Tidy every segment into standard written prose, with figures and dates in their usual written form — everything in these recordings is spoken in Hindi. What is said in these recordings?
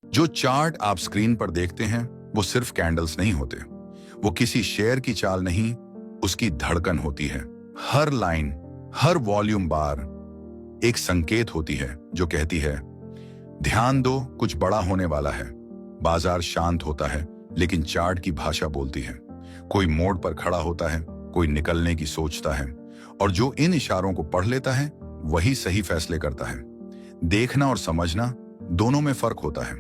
जो चार्ट आप स्क्रीन पर देखते हैं वो सिर्फ कैंडल्स नहीं होते। वो किसी शेयर की चाल नहीं, उसकी धड़कन होती है। हर लाइन, हर वॉल्यूम बार एक संकेत होती है जो कहती है ध्यान दो, कुछ बड़ा होने वाला है। बाजार शांत होता है लेकिन चार्ट की भाषा बोलती है। कोई मोड़ पर खड़ा होता है, कोई निकलने की सोचता है, और जो इन इशारों को पढ़ लेता है वही सही फैसले करता है। देखना और समझना दोनों में फर्क होता है।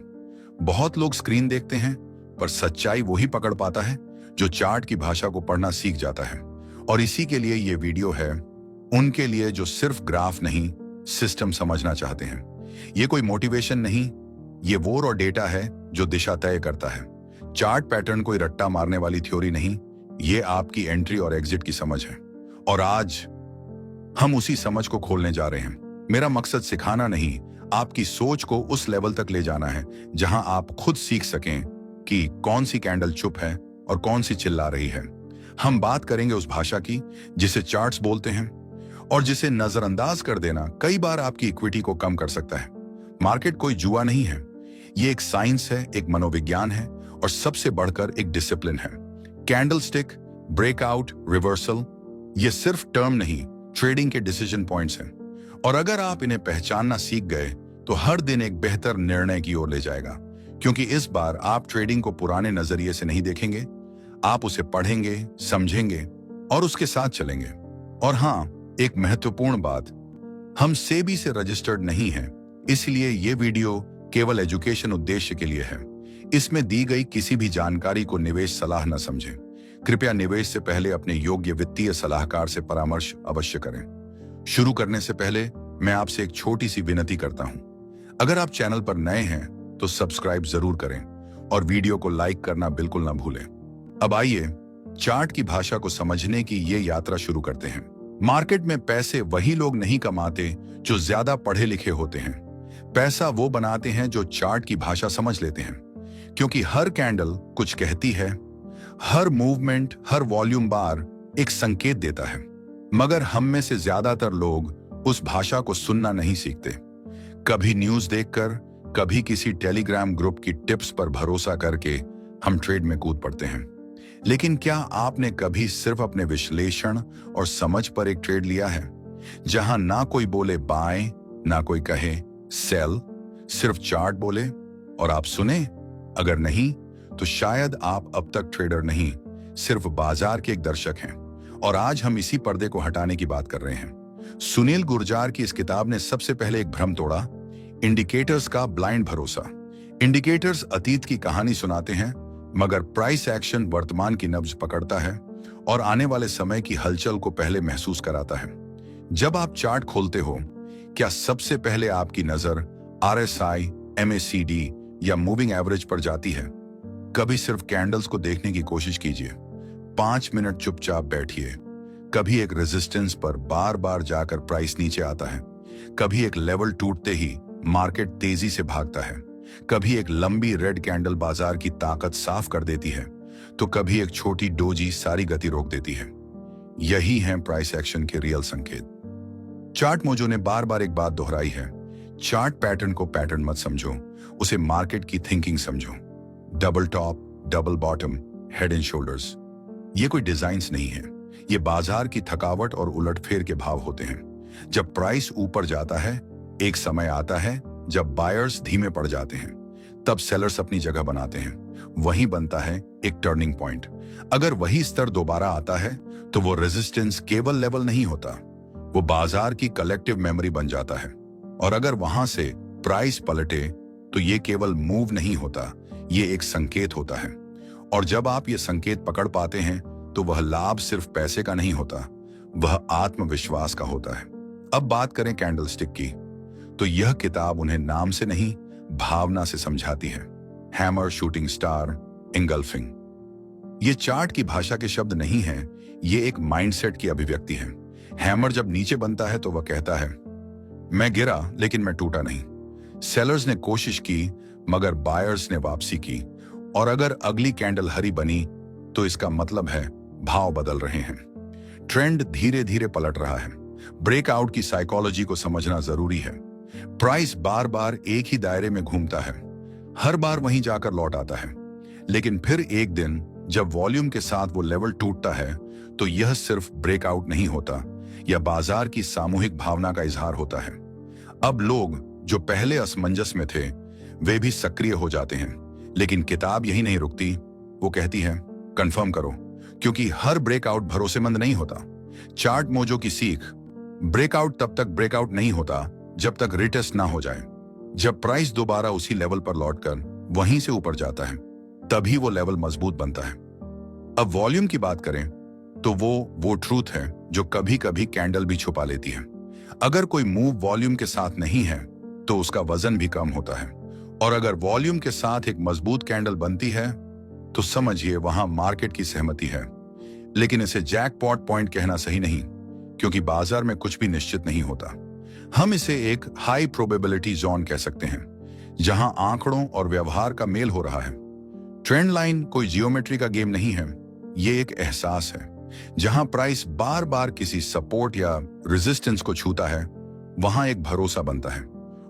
बहुत लोग स्क्रीन देखते हैं पर सच्चाई वही पकड़ पाता है जो चार्ट की भाषा को पढ़ना सीख जाता है। और इसी के लिए ये वीडियो है उनके लिए जो सिर्फ ग्राफ नहीं, सिस्टम समझना चाहते हैं। ये कोई मोटिवेशन नहीं, ये वो रॉ डेटा है जो दिशा तय करता है। चार्ट पैटर्न कोई रट्टा मारने वाली थ्योरी नहीं, ये आपकी एंट्री और एग्जिट की समझ है। और आज हम उसी समझ को खोलने जा रहे हैं। मेरा मकसद सिखाना नहीं, आपकी सोच को उस लेवल तक ले जाना है जहां आप खुद सीख सकें कि कौन सी कैंडल चुप है और कौन सी चिल्ला रही है। हम बात करेंगे उस भाषा की जिसे चार्ट्स बोलते हैं और जिसे नजरअंदाज कर देना कई बार आपकी इक्विटी को कम कर सकता है। मार्केट कोई जुआ नहीं है, ये एक साइंस है, एक मनोविज्ञान है और सबसे बढ़कर एक डिसिप्लिन है। कैंडलस्टिक, ब्रेकआउट, रिवर्सल, ये सिर्फ टर्म नहीं, ट्रेडिंग के डिसीजन पॉइंट्स हैं। और अगर आप इन्हें पहचानना सीख गए तो हर दिन एक बेहतर निर्णय की ओर ले जाएगा, क्योंकि इस बार आप ट्रेडिंग को पुराने नजरिए से नहीं देखेंगे, आप उसे पढ़ेंगे, समझेंगे और उसके साथ चलेंगे। और हाँ, एक महत्वपूर्ण बात, हम सेबी से रजिस्टर्ड नहीं हैं, इसलिए ये वीडियो केवल एजुकेशन उद्देश्य के लिए है। इसमें दी गई किसी भी जानकारी को निवेश सलाह न समझें। कृपया निवेश से पहले अपने योग्य वित्तीय सलाहकार से परामर्श अवश्य करें। शुरू करने से पहले मैं आपसे एक छोटी सी विनती करता हूं। अगर आप चैनल पर नए हैं तो सब्सक्राइब जरूर करें और वीडियो को लाइक करना बिल्कुल ना भूलें। अब आइए चार्ट की भाषा को समझने की ये यात्रा शुरू करते हैं। मार्केट में पैसे वही लोग नहीं कमाते जो ज्यादा पढ़े लिखे होते हैं। पैसा वो बनाते हैं जो चार्ट की भाषा समझ लेते हैं, क्योंकि हर कैंडल कुछ कहती है, हर मूवमेंट, हर वॉल्यूम बार एक संकेत देता है। मगर हम में से ज्यादातर लोग उस भाषा को सुनना नहीं सीखते। कभी न्यूज देखकर, कभी किसी टेलीग्राम ग्रुप की टिप्स पर भरोसा करके हम ट्रेड में कूद पड़ते हैं। लेकिन क्या आपने कभी सिर्फ अपने विश्लेषण और समझ पर एक ट्रेड लिया है, जहां ना कोई बोले बाय, ना कोई कहे सेल, सिर्फ चार्ट बोले और आप सुने? अगर नहीं तो शायद आप अब तक ट्रेडर नहीं, सिर्फ बाजार के एक दर्शक हैं। और आज हम इसी पर्दे को हटाने की बात कर रहे हैं। सुनील गुर्जार की इस किताब ने सबसे पहले एक भ्रम तोड़ा, इंडिकेटर्स का ब्लाइंड भरोसा। इंडिकेटर्स अतीत की कहानी सुनाते हैं, मगर प्राइस एक्शन वर्तमान की नब्ज पकड़ता है और आने वाले समय की हलचल को पहले महसूस कराता है। जब आप चार्ट खोलते हो, क्या सबसे पहले आपकी नजर RSI, MACD या मूविंग एवरेज पर जाती है? कभी सिर्फ कैंडल्स को देखने की कोशिश कीजिए। 5 मिनट चुपचाप बैठिए। कभी एक रेजिस्टेंस पर बार बार जाकर प्राइस नीचे आता है, कभी एक लेवल टूटते ही मार्केट तेजी से भागता है, कभी एक लंबी रेड कैंडल बाजार की ताकत साफ कर देती है, तो कभी एक छोटी डोजी सारी गति रोक देती है। यही है प्राइस एक्शन के रियल संकेत। चार्ट मोजो ने बार बार एक बात दोहराई है, चार्ट पैटर्न को पैटर्न मत समझो, उसे मार्केट की थिंकिंग समझो। Double top, double bottom, head and shoulders, ये कोई डिजाइन्स नहीं है, ये बाजार की थकावट और उलटफेर के भाव होते हैं। जब प्राइस ऊपर जाता है, एक समय आता है जब बायर्स धीमे पड़ जाते हैं, तब सेलर्स अपनी जगह बनाते हैं। वहीं बनता है एक टर्निंग पॉइंट। अगर वही स्तर दोबारा आता है तो वो रेजिस्टेंस केवल लेवल नहीं होता, वो बाजार की कलेक्टिव मेमोरी बन जाता है। और अगर वहां से प्राइस पलटे तो ये केवल मूव नहीं होता, ये एक संकेत होता है। और जब आप ये संकेत पकड़ पाते हैं तो वह लाभ सिर्फ पैसे का नहीं होता, वह आत्मविश्वास का होता है। अब बात करें कैंडलस्टिक की, तो यह किताब उन्हें नाम से नहीं, भावना से समझाती है। हैमर, शूटिंग स्टार, इंगल्फिंग, ये चार्ट की भाषा के शब्द नहीं हैं, ये एक माइंडसेट की अभिव्यक्ति है। हैमर जब नीचे बनता है तो वह कहता है मैं गिरा लेकिन मैं टूटा नहीं। सेलर्स ने कोशिश की मगर बायर्स ने वापसी की, और अगर अगली कैंडल हरी बनी तो इसका मतलब है भाव बदल रहे हैं, ट्रेंड धीरे धीरे पलट रहा है। ब्रेकआउट की साइकोलॉजी को समझना जरूरी है। प्राइस बार बार एक ही दायरे में घूमता है, हर बार वहीं जाकर लौट आता है। लेकिन फिर एक दिन जब वॉल्यूम के साथ वो लेवल टूटता है तो यह सिर्फ ब्रेकआउट नहीं होता, यह बाजार की सामूहिक भावना का इजहार होता है। अब लोग जो पहले असमंजस में थे वे भी सक्रिय हो जाते हैं। लेकिन किताब यही नहीं रुकती, वो कहती है कंफर्म करो, क्योंकि हर ब्रेकआउट भरोसेमंद नहीं होता। चार्ट मोजो की सीख, ब्रेकआउट तब तक ब्रेकआउट नहीं होता जब तक रिटेस्ट ना हो जाए। जब प्राइस दोबारा उसी लेवल पर लौटकर वहीं से ऊपर जाता है तभी वो लेवल मजबूत बनता है। अब वॉल्यूम की बात करें तो वो ट्रूथ है जो कभी कभी कैंडल भी छुपा लेती है। अगर कोई मूव वॉल्यूम के साथ नहीं है तो उसका वजन भी कम होता है, और अगर वॉल्यूम के साथ एक मजबूत कैंडल बनती है तो समझिए वहां मार्केट की सहमति है। लेकिन इसे जैकपॉट पॉइंट कहना सही नहीं, क्योंकि बाजार में कुछ भी निश्चित नहीं होता। हम इसे एक हाई प्रोबेबिलिटी जोन कह सकते हैं, जहां आंकड़ों और व्यवहार का मेल हो रहा है। ट्रेंड लाइन कोई जियोमेट्री का गेम नहीं है, ये एक एहसास है। जहां प्राइस बार बार किसी सपोर्ट या रेजिस्टेंस को छूता है वहां एक भरोसा बनता है,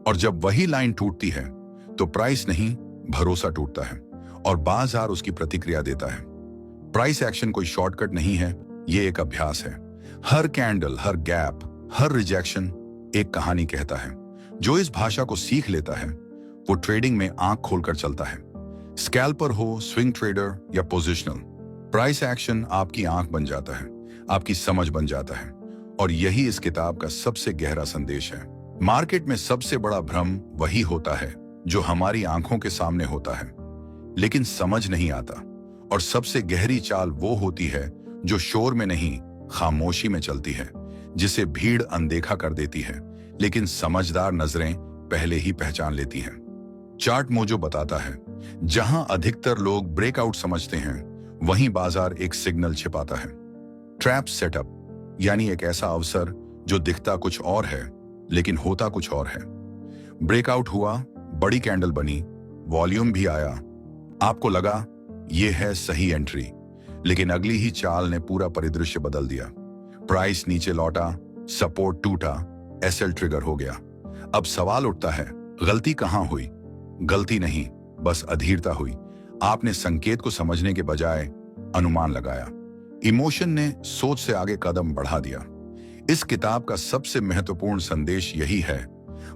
और जब वही लाइन टूटती है तो प्राइस नहीं भरोसा टूटता है और बाजार उसकी प्रतिक्रिया देता है। प्राइस एक्शन कोई शॉर्टकट नहीं है, ये एक अभ्यास है। हर कैंडल, हर गैप, हर रिजेक्शन एक कहानी कहता है। जो इस भाषा को सीख लेता है वो ट्रेडिंग में आंख खोलकर चलता है। स्कैल्पर हो, स्विंग ट्रेडर या पोजिशनल, प्राइस एक्शन आपकी आंख बन जाता है, आपकी समझ बन जाता है। और यही इस किताब का सबसे गहरा संदेश है। मार्केट में सबसे बड़ा भ्रम वही होता है जो हमारी आंखों के सामने होता है लेकिन समझ नहीं आता, और सबसे गहरी चाल वो होती है जो शोर में नहीं खामोशी में चलती है, जिसे भीड़ अनदेखा कर देती है लेकिन समझदार नजरें पहले ही पहचान लेती हैं। चार्ट मोजो बताता है जहां अधिकतर लोग ब्रेकआउट समझते हैं वहीं बाजार एक सिग्नल छिपाता है। ट्रैप सेटअप यानी एक ऐसा अवसर जो दिखता कुछ और है लेकिन होता कुछ और है। ब्रेकआउट हुआ, बड़ी कैंडल बनी, वॉल्यूम भी आया, आपको लगा यह है सही एंट्री, लेकिन अगली ही चाल ने पूरा परिदृश्य बदल दिया। प्राइस नीचे लौटा, सपोर्ट टूटा, एसएल ट्रिगर हो गया। अब सवाल उठता है गलती कहां हुई? गलती नहीं, बस अधीरता हुई। आपने संकेत को समझने के बजाय अनुमान लगाया। इमोशन ने सोच से आगे कदम बढ़ा दिया। इस किताब का सबसे महत्वपूर्ण संदेश यही है,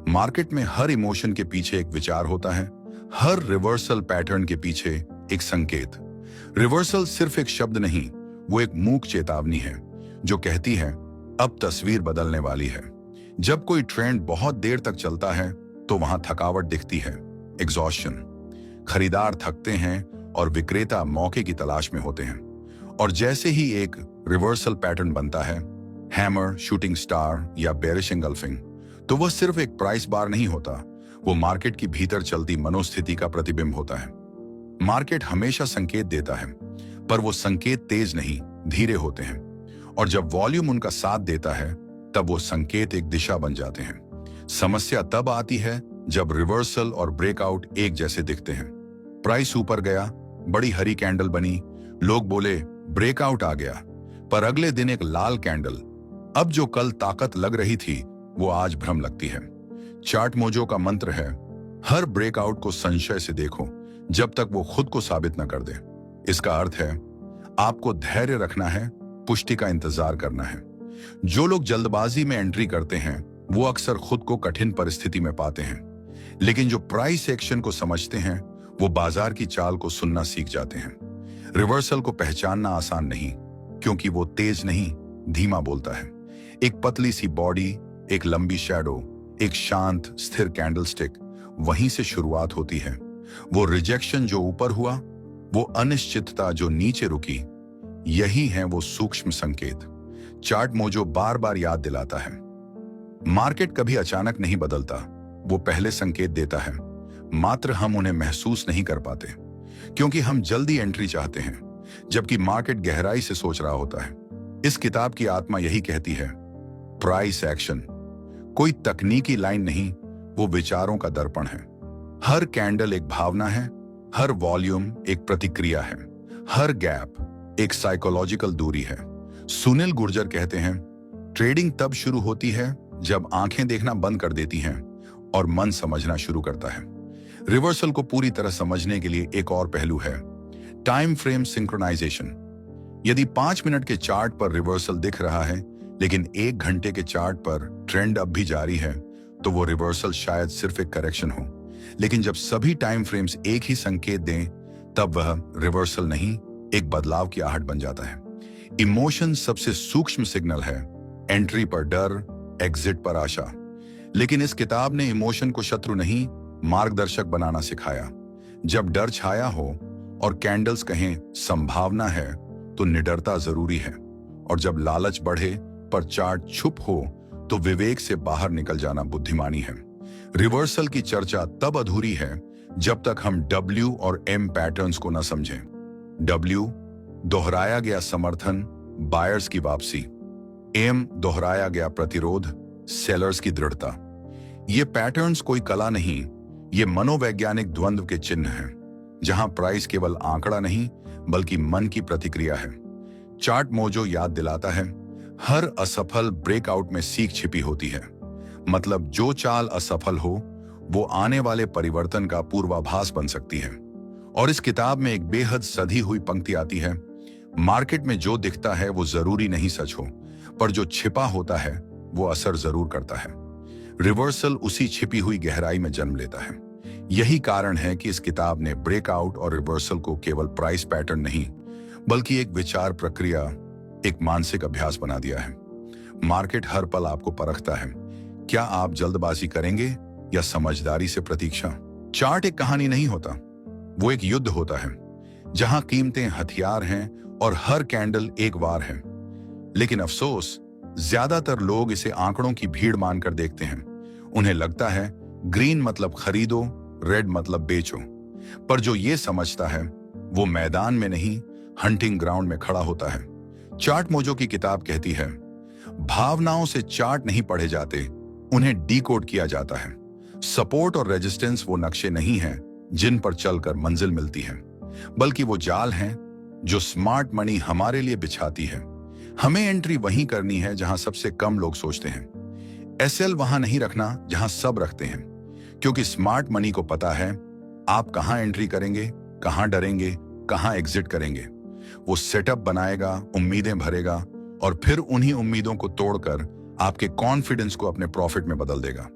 मार्केट में हर इमोशन के पीछे एक विचार होता है, हर रिवर्सल पैटर्न के पीछे एक संकेत। रिवर्सल सिर्फ एक शब्द नहीं, वो एक मूक चेतावनी है जो कहती है अब तस्वीर बदलने वाली है। जब कोई ट्रेंड बहुत देर तक चलता है तो वहां थकावट दिखती है, एग्जॉस्शन। खरीदार थकते हैं और विक्रेता मौके की तलाश में होते हैं। और जैसे ही एक रिवर्सल पैटर्न बनता है, हैमर, शूटिंग स्टार या बेरिश एंगल्फिंग, तो वह सिर्फ एक प्राइस बार नहीं होता, वो मार्केट की भीतर चलती मनोस्थिति का प्रतिबिंब होता है। मार्केट हमेशा संकेत देता है, पर वो संकेत तेज नहीं, धीरे होते हैं, और जब वॉल्यूम उनका साथ देता है तब वो संकेत एक दिशा बन जाते हैं। समस्या तब आती है जब रिवर्सल और ब्रेकआउट एक जैसे दिखते हैं। प्राइस ऊपर गया, बड़ी हरी कैंडल बनी, लोग बोले ब्रेकआउट आ गया, पर अगले दिन एक लाल कैंडल। अब जो कल ताकत लग रही थी वो आज भ्रम लगती है। चार्ट मोजो का मंत्र है, हर ब्रेकआउट को संशय से देखो जब तक वो खुद को साबित न कर दे। इसका अर्थ है आपको धैर्य रखना है, पुष्टि का इंतजार करना है। जो लोग जल्दबाजी में एंट्री करते हैं वो अक्सर खुद को कठिन परिस्थिति में पाते हैं, लेकिन जो प्राइस एक्शन को समझते हैं वो बाजार की चाल को सुनना सीख जाते हैं। रिवर्सल को पहचानना आसान नहीं, क्योंकि वो तेज नहीं, धीमा बोलता है। एक पतली सी बॉडी, एक लंबी शैडो, एक शांत स्थिर कैंडलस्टिक, वहीं से शुरुआत होती है। वो रिजेक्शन जो ऊपर हुआ, वो अनिश्चितता जो नीचे रुकी, यही है वो सूक्ष्म संकेत। चार्ट मोजो बार बार याद दिलाता है, मार्केट कभी अचानक नहीं बदलता, वो पहले संकेत देता है, मात्र हम उन्हें महसूस नहीं कर पाते, क्योंकि हम जल्दी एंट्री चाहते हैं, जबकि मार्केट गहराई से सोच रहा होता है। इस किताब की आत्मा यही कहती है, प्राइस एक्शन कोई तकनीकी लाइन नहीं, वो विचारों का दर्पण है। हर कैंडल एक भावना है, हर वॉल्यूम एक प्रतिक्रिया है, हर गैप एक साइकोलॉजिकल दूरी है। सुनील गुर्जर कहते हैं, ट्रेडिंग तब शुरू होती है जब आंखें देखना बंद कर देती हैं और मन समझना शुरू करता है। रिवर्सल को पूरी तरह समझने के लिए एक और पहलू है, टाइम फ्रेम सिंक्रोनाइजेशन। यदि 5 मिनट के चार्ट पर रिवर्सल दिख रहा है लेकिन 1 घंटे के चार्ट पर ट्रेंड अब भी जारी है, तो वो रिवर्सल शायद सिर्फ एक करेक्शन हो। लेकिन जब सभी टाइम फ्रेम्स एक ही संकेत दें, तब वह रिवर्सल नहीं, एक बदलाव की आहट बन जाता है। इमोशन सबसे सूक्ष्म सिग्नल है, एंट्री पर डर, एग्जिट पर आशा। लेकिन इस किताब ने इमोशन को शत्रु नहीं, मार्गदर्शक बनाना सिखाया। जब डर छाया हो और कैंडल्स कहें संभावना है, तो निडरता जरूरी है। और जब लालच बढ़े पर चार्ट छुप हो, तो विवेक से बाहर निकल जाना बुद्धिमानी है। रिवर्सल की चर्चा तब अधूरी है जब तक हम W और M पैटर्न्स को न समझें। W, दोहराया गया समर्थन, बायर्स की वापसी। M, दोहराया गया प्रतिरोध, सेलर्स की दृढ़ता। ये पैटर्न्स कोई कला नहीं, ये मनोवैज्ञानिक द्वंद्व के चिन्ह हैं, जहां प्राइस केवल आंकड़ा नहीं बल्कि मन की प्रतिक्रिया है। चार्ट मोजो याद दिलाता है, हर असफल ब्रेकआउट में सीख छिपी होती है। मतलब जो चाल असफल हो, वो आने वाले परिवर्तन का पूर्वाभास बन सकती है। और इस किताब में एक बेहद सधी हुई पंक्ति आती है, मार्केट में जो दिखता है वो जरूरी नहीं सच हो, पर जो छिपा होता है वो असर जरूर करता है। रिवर्सल उसी छिपी हुई गहराई में जन्म लेता है। यही कारण है कि इस किताब ने ब्रेकआउट और रिवर्सल को केवल प्राइस पैटर्न नहीं, बल्कि एक विचार प्रक्रिया, एक मानसिक अभ्यास बना दिया है। मार्केट हर पल आपको परखता है, क्या आप जल्दबाजी करेंगे या समझदारी से प्रतीक्षा। चार्ट एक कहानी नहीं होता, वो एक युद्ध होता है, जहां कीमतें हथियार हैं और हर कैंडल एक वार है। लेकिन अफसोस, ज्यादातर लोग इसे आंकड़ों की भीड़ मानकर देखते हैं। उन्हें लगता है ग्रीन मतलब खरीदो, रेड मतलब बेचो। पर जो ये समझता है, वो मैदान में नहीं, हंटिंग ग्राउंड में खड़ा होता है। चार्ट मोजो की किताब कहती है, भावनाओं से चार्ट नहीं पढ़े जाते, उन्हें डीकोड किया जाता है। सपोर्ट और रेजिस्टेंस वो नक्शे नहीं हैं जिन पर चलकर मंजिल मिलती है, बल्कि वो जाल हैं जो स्मार्ट मनी हमारे लिए बिछाती है। हमें एंट्री वहीं करनी है जहां सबसे कम लोग सोचते हैं। एसएल वहां नहीं रखना जहां सब रखते हैं, क्योंकि स्मार्ट मनी को पता है आप कहां एंट्री करेंगे, कहां डरेंगे, कहां एग्जिट करेंगे। वो सेटअप बनाएगा, उम्मीदें भरेगा और फिर उन्हीं उम्मीदों को तोड़कर आपके कॉन्फिडेंस को अपने प्रॉफिट में बदल देगा।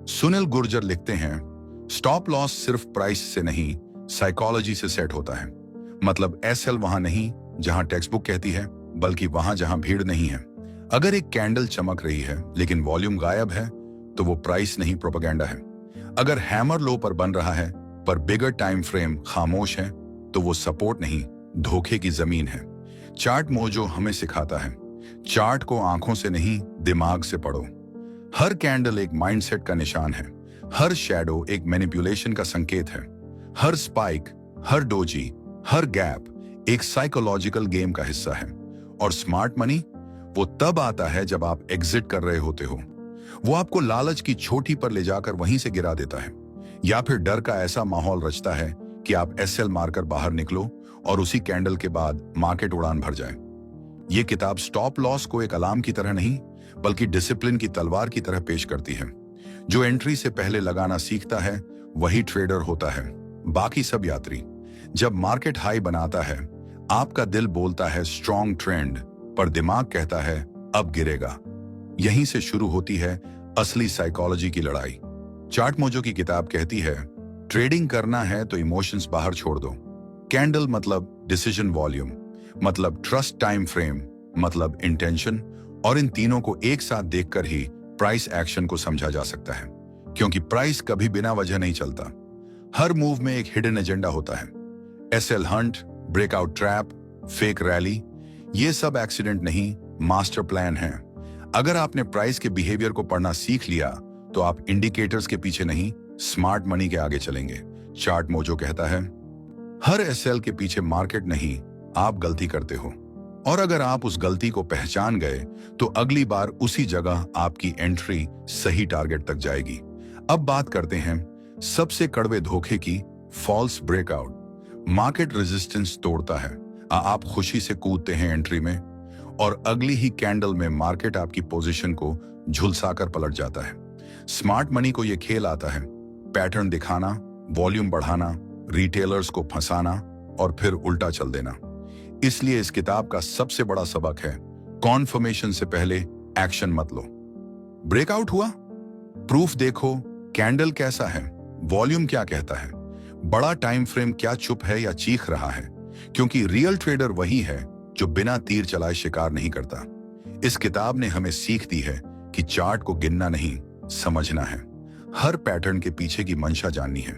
सुनील गुर्जर लिखते हैं, स्टॉप लॉस सिर्फ प्राइस से नहीं, साइकोलॉजी से सेट होता है। मतलब एसएल वहां नहीं जहां टेक्स्ट बुक कहती है, बल्कि वहां जहां भीड़ नहीं है। अगर एक कैंडल चमक रही है लेकिन वॉल्यूम गायब है, तो वो प्राइस नहीं, प्रोपेगेंडा है। अगर हैमर लो पर बन रहा है पर बिगर टाइम फ्रेम खामोश है, तो वो सपोर्ट नहीं, धोखे की जमीन है। चार्ट मोजो हमें सिखाता है, चार्ट को आंखों से नहीं, दिमाग से पढ़ो। हर कैंडल एक माइंडसेट का निशान है, हर शैडो एक मैनिपुलेशन का संकेत है, हर स्पाइक, हर डोजी, हर गैप एक साइकोलॉजिकल गेम का हिस्सा है। और स्मार्ट मनी वो तब आता है जब आप एग्जिट कर रहे होते हो। वो आपको लालच की छोटी पर ले जाकर वहीं से गिरा देता है, या फिर डर का ऐसा माहौल रचता है कि आप एसएल मारकर बाहर निकलो और उसी कैंडल के बाद मार्केट उड़ान भर जाए। ये किताब स्टॉप लॉस को एक अलार्म की तरह नहीं, बल्कि डिसिप्लिन की तलवार की तरह पेश करती है। जो एंट्री से पहले लगाना सीखता है वही ट्रेडर होता है, बाकी सब यात्री। जब मार्केट हाई बनाता है, आपका दिल बोलता है स्ट्रॉन्ग ट्रेंड, पर दिमाग कहता है अब गिरेगा। यहीं से शुरू होती है असली साइकोलॉजी की लड़ाई। चार्ट मोजो की किताब कहती है, ट्रेडिंग करना है तो इमोशंस बाहर छोड़ दो। कैंडल मतलब डिसीजन वॉल्यूम, मतलब ट्रस्ट टाइम फ्रेम, मतलब इंटेंशन, और इन तीनों को एक साथ देखकर ही प्राइस एक्शन को समझा जा सकता है। क्योंकि प्राइस कभी बिना वजह नहीं चलता, हर मूव में एक हिडन एजेंडा होता है। SL hunt, breakout trap, fake rally, ये सब एक्सीडेंट नहीं, मास्टर प्लान है। अगर आपने प्राइस के बिहेवियर को पढ़ना सीख लिया, तो आप इंडिकेटर्स के पीछे नहीं, स्मार्ट मनी के आगे चलेंगे। चार्ट मोजो कहता है, हर एसएल के पीछे मार्केट नहीं, आप गलती करते हो। और अगर आप उस गलती को पहचान गए, तो अगली बार उसी जगह आपकी एंट्री सही टारगेट तक जाएगी। अब बात करते हैं सबसे कड़वे धोखे की, फॉल्स ब्रेकआउट। मार्केट रेजिस्टेंस तोड़ता है, आप खुशी से कूदते हैं एंट्री में, और अगली ही कैंडल में मार्केट आपकी पोजीशन को झुलसाकर पलट जाता है। स्मार्ट मनी को यह खेल आता है, पैटर्न दिखाना, वॉल्यूम बढ़ाना, रिटेलर्स को फंसाना और फिर उल्टा चल देना। इसलिए इस किताब का सबसे बड़ा सबक है, कॉन्फर्मेशन से पहले एक्शन मत लो। ब्रेकआउट हुआ, प्रूफ देखो, कैंडल कैसा है, वॉल्यूम क्या कहता है, बड़ा टाइम फ्रेम क्या चुप है या चीख रहा है, क्योंकि रियल ट्रेडर वही है जो बिना तीर चलाए शिकार नहीं करता। इस किताब ने हमें सीख दी है कि चार्ट को गिनना नहीं, समझना है। हर पैटर्न के पीछे की मंशा जाननी है,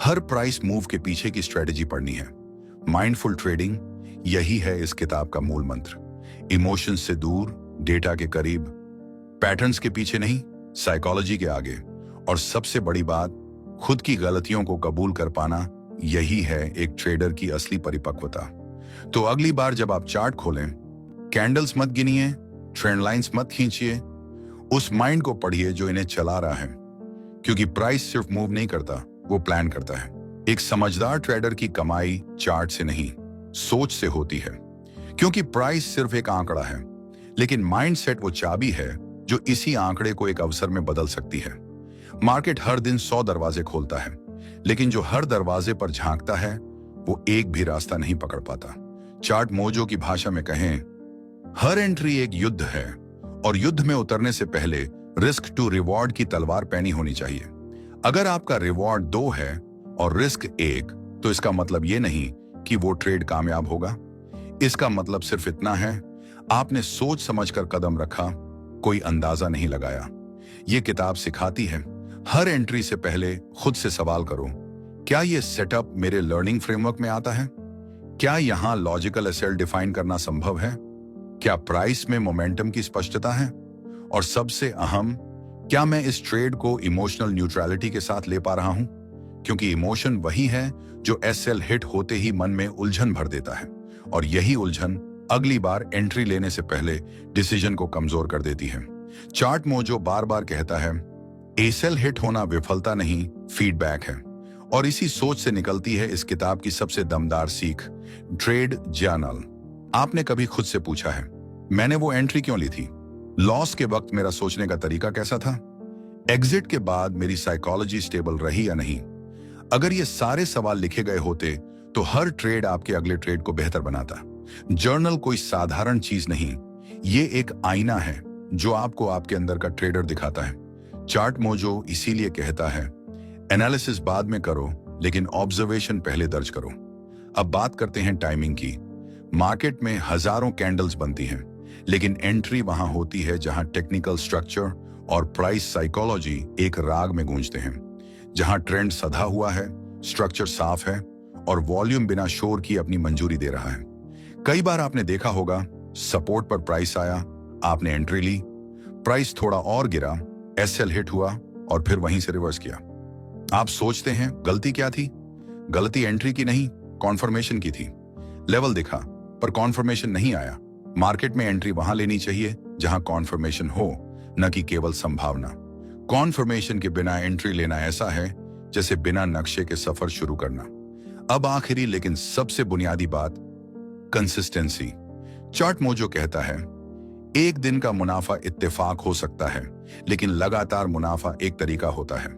हर प्राइस मूव के पीछे की स्ट्रेटेजी पढ़नी है। माइंडफुल ट्रेडिंग, यही है इस किताब का मूल मंत्र। इमोशंस से दूर, डेटा के करीब, पैटर्न्स के पीछे नहीं, साइकोलॉजी के आगे। और सबसे बड़ी बात, खुद की गलतियों को कबूल कर पाना, यही है एक ट्रेडर की असली परिपक्वता। तो अगली बार जब आप चार्ट खोलें, कैंडल्स मत गिनिए, ट्रेंड लाइंस मत खींचिए, उस माइंड को पढ़िए जो इन्हें चला रहा है, क्योंकि प्राइस सिर्फ मूव नहीं करता, वो प्लान करता है। एक समझदार ट्रेडर की कमाई चार्ट से नहीं, सोच से होती है, क्योंकि प्राइस सिर्फ एक आंकड़ा है, लेकिन माइंडसेट वो चाबी है जो इसी आंकड़े को एक अवसर में बदल सकती है। मार्केट हर दिन 100 दरवाजे खोलता है, लेकिन जो हर दरवाजे पर झांकता है वो एक भी रास्ता नहीं पकड़ पाता। चार्ट मोजो की भाषा में कहें, हर एंट्री एक युद्ध है और युद्ध में उतरने से पहले रिस्क टू रिवॉर्ड की तलवार पहनी होनी चाहिए। अगर आपका रिवॉर्ड 2 है और रिस्क 1, तो इसका मतलब ये नहीं कि वो ट्रेड कामयाब होगा। इसका मतलब सिर्फ इतना है, आपने सोच समझकर कदम रखा, कोई अंदाजा नहीं लगाया। ये किताब सिखाती है, हर एंट्री से पहले खुद से सवाल करो, क्या ये सेटअप मेरे लर्निंग फ्रेमवर्क में आता है? क्या यहां लॉजिकल एसेट डिफाइन करना संभव है? क्या प्राइस में मोमेंटम की स्पष्टता है? और सबसे अहम, क्या मैं इस ट्रेड को इमोशनल न्यूट्रलिटी के साथ ले पा रहा हूं? क्योंकि इमोशन वही है जो एसएल हिट होते ही मन में उलझन भर देता है, और यही उलझन अगली बार एंट्री लेने से पहले डिसीजन को कमजोर कर देती है। चार्ट मोजो बार बार कहता है, एसएल हिट होना विफलता नहीं, फीडबैक है। और इसी सोच से निकलती है इस किताब की सबसे दमदार सीख, ट्रेड जर्नल। आपने कभी खुद से पूछा है, मैंने वो एंट्री क्यों ली थी? लॉस के वक्त मेरा सोचने का तरीका कैसा था? एग्जिट के बाद मेरी साइकोलॉजी स्टेबल रही या नहीं? अगर ये सारे सवाल लिखे गए होते तो हर ट्रेड आपके अगले ट्रेड को बेहतर बनाता। जर्नल कोई साधारण चीज नहीं, ये एक आईना है जो आपको आपके अंदर का ट्रेडर दिखाता है। चार्ट मोजो इसीलिए कहता है, एनालिसिस बाद में करो, लेकिन ऑब्जर्वेशन पहले दर्ज करो। अब बात करते हैं टाइमिंग की। मार्केट में हजारों कैंडल्स बनती हैं, लेकिन एंट्री वहां होती है जहां टेक्निकल स्ट्रक्चर और प्राइस साइकोलॉजी एक राग में गूंजते हैं, जहां ट्रेंड सधा हुआ है, स्ट्रक्चर साफ है और वॉल्यूम बिना शोर की अपनी मंजूरी दे रहा है। कई बार आपने देखा होगा, सपोर्ट पर प्राइस आया, आपने एंट्री ली, प्राइस थोड़ा और गिरा, एसएल हिट हुआ और फिर वहीं से रिवर्स किया। आप सोचते हैं गलती क्या थी? गलती एंट्री की नहीं, कॉन्फर्मेशन की थी। लेवल दिखा पर कॉन्फर्मेशन नहीं आया। मार्केट में एंट्री वहां लेनी चाहिए जहां कॉन्फर्मेशन हो, न कि केवल संभावना। कॉन्फर्मेशन के बिना एंट्री लेना ऐसा है जैसे बिना नक्शे के सफर शुरू करना। अब आखिरी लेकिन सबसे बुनियादी बात, कंसिस्टेंसी। चार्ट मोजो कहता है, एक दिन का मुनाफा इत्तेफाक हो सकता है, लेकिन लगातार मुनाफा एक तरीका होता है।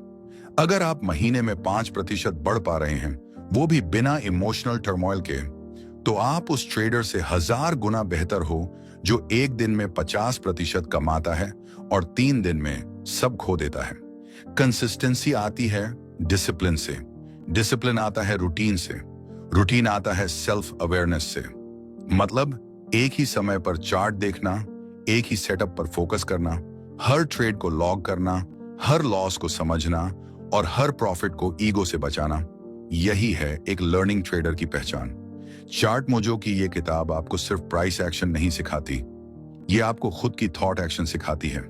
अगर आप महीने में 5% बढ़ पा रहे हैं, वो भी बिना इमोशनल टर्मोइल के, तो आप उस ट्रेडर से 1000 गुना बेहतर हो जो एक दिन में 50% कमाता है और 3 दिन में सब खो देता है। कंसिस्टेंसी आती है डिसिप्लिन से, डिसिप्लिन आता है रूटीन से, रूटीन आता है सेल्फ अवेयरनेस से। मतलब एक ही समय पर चार्ट देखना, एक ही सेटअप पर फोकस करना, हर ट्रेड को लॉग करना, हर लॉस को समझना और हर प्रॉफिट को ईगो से बचाना। यही है एक लर्निंग ट्रेडर की पहचान। चार्ट मोजो की ये किताब आपको सिर्फ प्राइस एक्शन नहीं सिखाती, ये आपको खुद की थॉट एक्शन सिखाती है।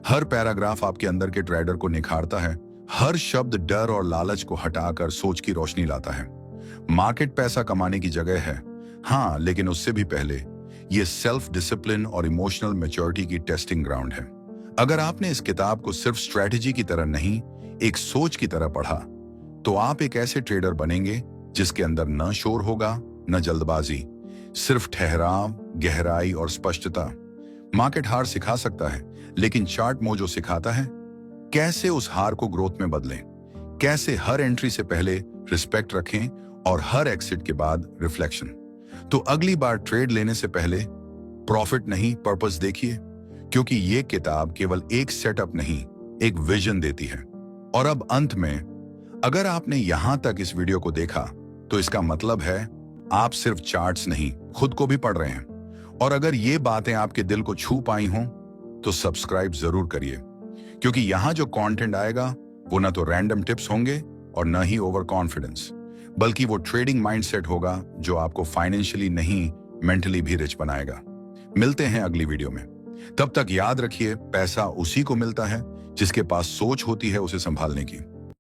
हर पैराग्राफ आपके अंदर के ट्रेडर को निखारता है, हर शब्द डर और लालच को हटाकर सोच की रोशनी लाता है। मार्केट पैसा कमाने की जगह है, हाँ, लेकिन उससे भी पहले ये सेल्फ डिसिप्लिन और इमोशनल मैच्योरिटी की टेस्टिंग ग्राउंड है। अगर आपने इस किताब को सिर्फ स्ट्रेटेजी की तरह नहीं, एक सोच की तरह पढ़ा, तो आप एक ऐसे ट्रेडर बनेंगे जिसके अंदर न शोर होगा, न जल्दबाजी, सिर्फ ठहराव, गहराई और स्पष्टता। मार्केट हार सिखा सकता है, लेकिन चार्ट मोजो सिखाता है कैसे उस हार को ग्रोथ में बदलें, कैसे हर एंट्री से पहले रिस्पेक्ट रखें और हर एक्सिट के बाद रिफ्लेक्शन। तो अगली बार ट्रेड लेने से पहले प्रॉफिट नहीं, पर्पस देखिए, क्योंकि ये किताब केवल एक सेटअप नहीं, एक विजन देती है। और अब अंत में, अगर आपने यहां तक इस वीडियो को देखा तो इसका मतलब है आप सिर्फ चार्ट्स नहीं, खुद को भी पढ़ रहे हैं। और अगर ये बातें आपके दिल को छू पाई हों तो सब्सक्राइब जरूर करिए, क्योंकि यहां जो कंटेंट आएगा वो ना तो रैंडम टिप्स होंगे और ना ही ओवर कॉन्फिडेंस, बल्कि वो ट्रेडिंग माइंडसेट होगा जो आपको फाइनेंशियली नहीं, मेंटली भी रिच बनाएगा। मिलते हैं अगली वीडियो में। तब तक याद रखिए, पैसा उसी को मिलता है जिसके पास सोच होती है उसे संभालने की।